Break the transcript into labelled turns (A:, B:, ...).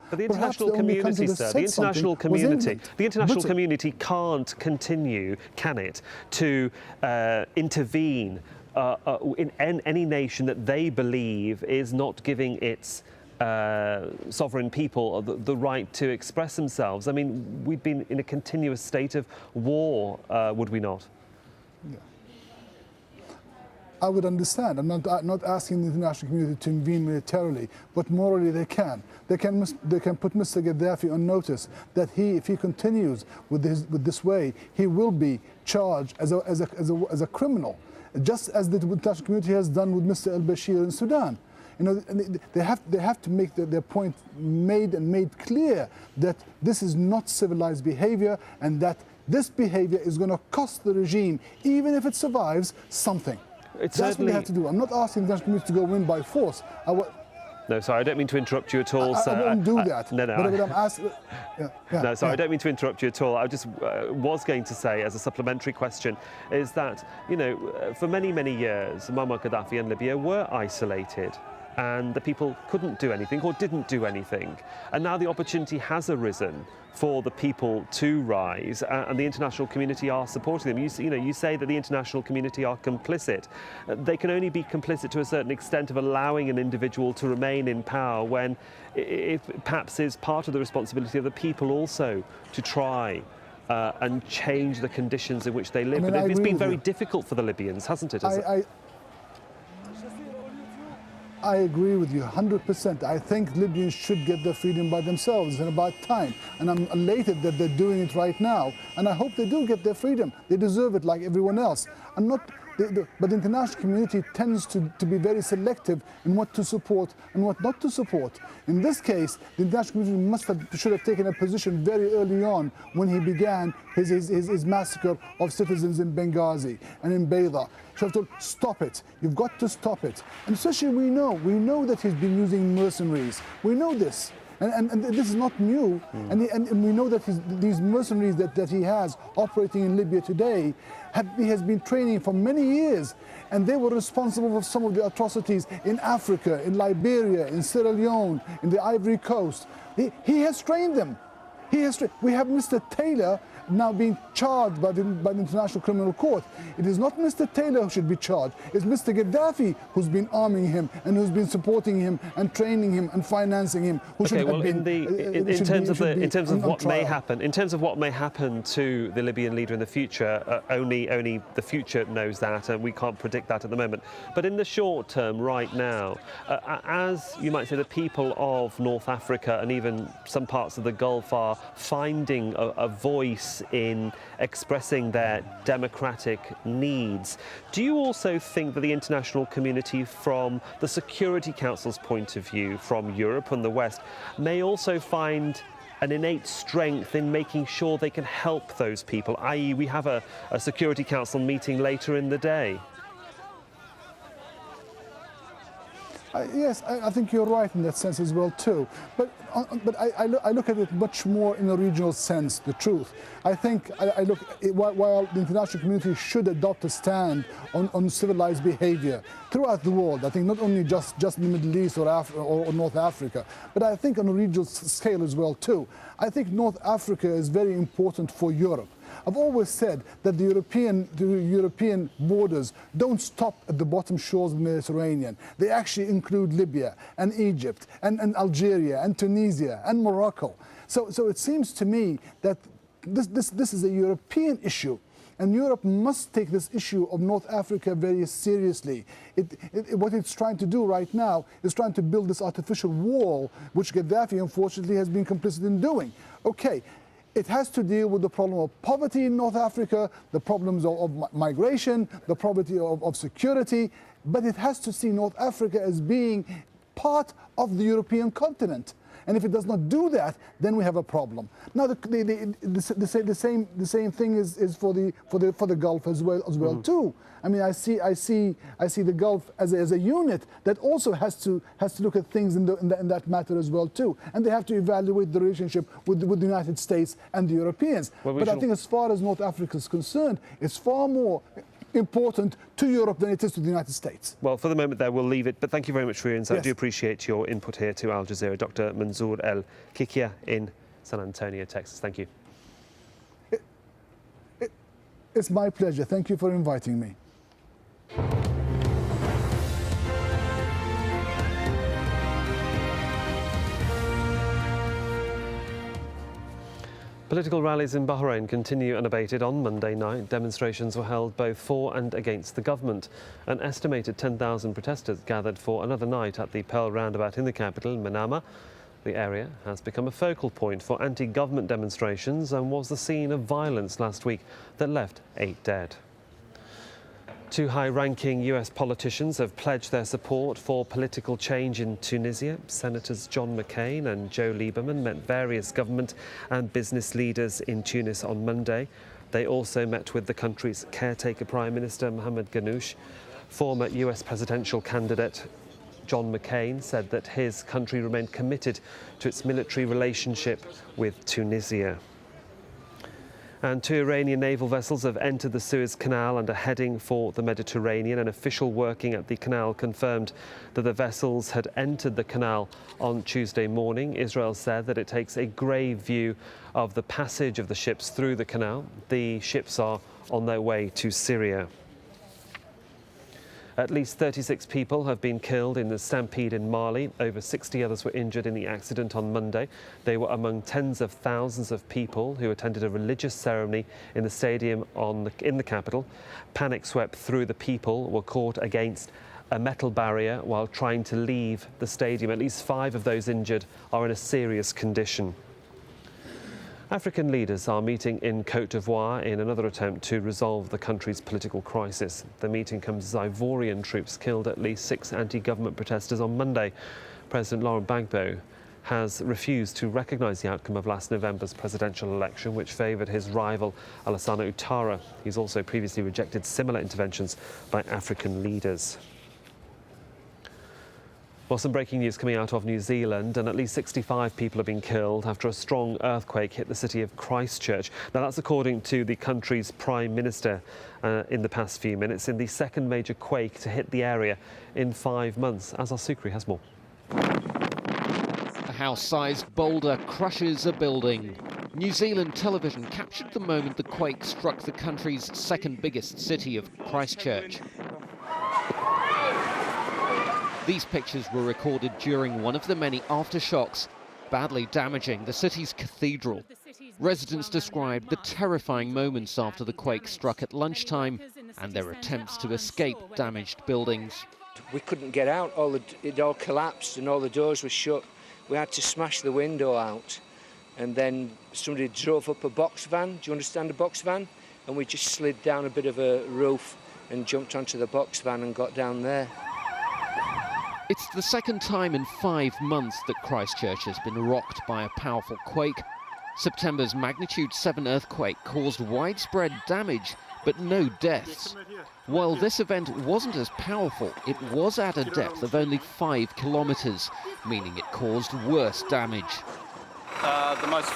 A: But the international community, sir, the international community can't continue, can it, to intervene in any nation that they believe is not giving its sovereign people the right to express themselves. I mean, we've been in a continuous state of war, would we not?
B: Yeah. I would understand. I'm not asking the international community to intervene militarily, but morally they can. They can put Mr. Gaddafi on notice that if he continues with this way, he will be charged as a criminal, just as the international community has done with Mr. al-Bashir in Sudan. You know, they have to make their point made clear that this is not civilized behavior, and that this behavior is going to cost the regime, even if it survives, something. That's what they have to do. I'm not asking the international community to go in by force.
A: No, sorry, I don't mean to interrupt you at all, sir.
B: I won't do that.
A: No.
B: But I'm asking.
A: No, sorry, I don't mean to interrupt you at all. I just was going to say, as a supplementary question, is that, you know, for many, many years, Muammar Gaddafi and Libya were isolated, and the people couldn't do anything or didn't do anything. And now the opportunity has arisen for the people to rise, and the international community are supporting them. You say that the international community are complicit. They can only be complicit to a certain extent of allowing an individual to remain in power, when it perhaps is part of the responsibility of the people also to try and change the conditions in which they live. But it's been very difficult for the Libyans, hasn't it?
B: I agree with you 100%. I think Libyans should get their freedom by themselves. It's about time. And I'm elated that they're doing it right now. And I hope they do get their freedom. They deserve it like everyone else. But the international community tends to be very selective in what to support and what not to support. In this case, the international community should have taken a position very early on when he began his massacre of citizens in Benghazi and in Beida. Should have told, stop it. You've got to stop it. And especially we know that he's been using mercenaries. We know this. And this is not new, and we know that these mercenaries that he has operating in Libya today, he has been training for many years, and they were responsible for some of the atrocities in Africa, in Liberia, in Sierra Leone, in the Ivory Coast. He has trained them. We have Mr. Taylor now being charged by the International Criminal Court. It is not Mr. Taylor who should be charged. It's Mr. Gaddafi who's been arming him and who's been supporting him and training him and financing him.
A: In terms of what may happen to the Libyan leader in the future, only the future knows that, and we can't predict that at the moment. But in the short term, right now, as you might say, the people of North Africa and even some parts of the Gulf are finding a voice in expressing their democratic needs. Do you also think that the international community, from the Security Council's point of view, from Europe and the West, may also find an innate strength in making sure they can help those people, i.e. we have a Security Council meeting later in the day?
B: Yes, I think you're right in that sense as well too. But I look at it much more in a regional sense, the truth. I think while the international community should adopt a stand on civilized behavior throughout the world, I think not only just in the Middle East or North Africa, but I think on a regional scale as well too. I think North Africa is very important for Europe. I've always said that the European borders don't stop at the bottom shores of the Mediterranean. They actually include Libya and Egypt and Algeria and Tunisia and Morocco. So it seems to me that this is a European issue, and Europe must take this issue of North Africa very seriously. What it's trying to do right now is trying to build this artificial wall, which Gaddafi unfortunately has been complicit in doing. Okay. It has to deal with the problem of poverty in North Africa, the problems of migration, the poverty of security, but it has to see North Africa as being part of the European continent. And if it does not do that, then we have a problem. Now, the same thing is for the Gulf as well too. I mean, I see the Gulf as a unit that also has to look at things in that matter as well too. And they have to evaluate the relationship with the United States and the Europeans. But I think as far as North Africa is concerned, it's far more important to Europe than it is to the United States.
A: Well, for the moment there, we'll leave it. But thank you very much for your insight.
B: Yes.
A: I do appreciate your input here to Al Jazeera. Dr. Manzoor El-Kikia in San Antonio, Texas. Thank you.
B: It's my pleasure. Thank you for inviting me.
A: Political rallies in Bahrain continue unabated. On Monday night, demonstrations were held both for and against the government. An estimated 10,000 protesters gathered for another night at the Pearl roundabout in the capital, Manama. The area has become a focal point for anti-government demonstrations and was the scene of violence last week that left 8 dead. 2 high-ranking US politicians have pledged their support for political change in Tunisia. Senators John McCain and Joe Lieberman met various government and business leaders in Tunis on Monday. They also met with the country's caretaker Prime Minister Mohamed Ghannouch. Former US presidential candidate John McCain said that his country remained committed to its military relationship with Tunisia. And 2 Iranian naval vessels have entered the Suez Canal and are heading for the Mediterranean. An official working at the canal confirmed that the vessels had entered the canal on Tuesday morning. Israel said that it takes a grave view of the passage of the ships through the canal. The ships are on their way to Syria. At least 36 people have been killed in the stampede in Mali. Over 60 others were injured in the accident on Monday. They were among tens of thousands of people who attended a religious ceremony in the stadium in the capital. Panic swept through the people, were caught against a metal barrier while trying to leave the stadium. At least 5 of those injured are in a serious condition. African leaders are meeting in Côte d'Ivoire in another attempt to resolve the country's political crisis. The meeting comes as Ivorian troops killed at least 6 anti-government protesters on Monday. President Laurent Gbagbo has refused to recognise the outcome of last November's presidential election, which favoured his rival Alassane Ouattara. He's also previously rejected similar interventions by African leaders. Well, some breaking news coming out of New Zealand, and at least 65 people have been killed after a strong earthquake hit the city of Christchurch. Now, that's according to the country's Prime Minister in the past few minutes, in the second major quake to hit the area in 5 months. Azar Sukri has more.
C: A house-sized boulder crushes a building. New Zealand television captured the moment the quake struck the country's second biggest city of Christchurch. These pictures were recorded during one of the many aftershocks, badly damaging the city's cathedral. Residents described the terrifying moments after the quake struck at lunchtime and their attempts to escape damaged buildings.
D: We couldn't get out, it all collapsed and all the doors were shut. We had to smash the window out, and then somebody drove up a box van. Do you understand a box van? And we just slid down a bit of a roof and jumped onto the box van and got down there.
C: It's the second time in 5 months that Christchurch has been rocked by a powerful quake. September's magnitude 7 earthquake caused widespread damage, but no deaths. While this event wasn't as powerful, it was at a depth of only 5 kilometres, meaning it caused worse damage.
E: The most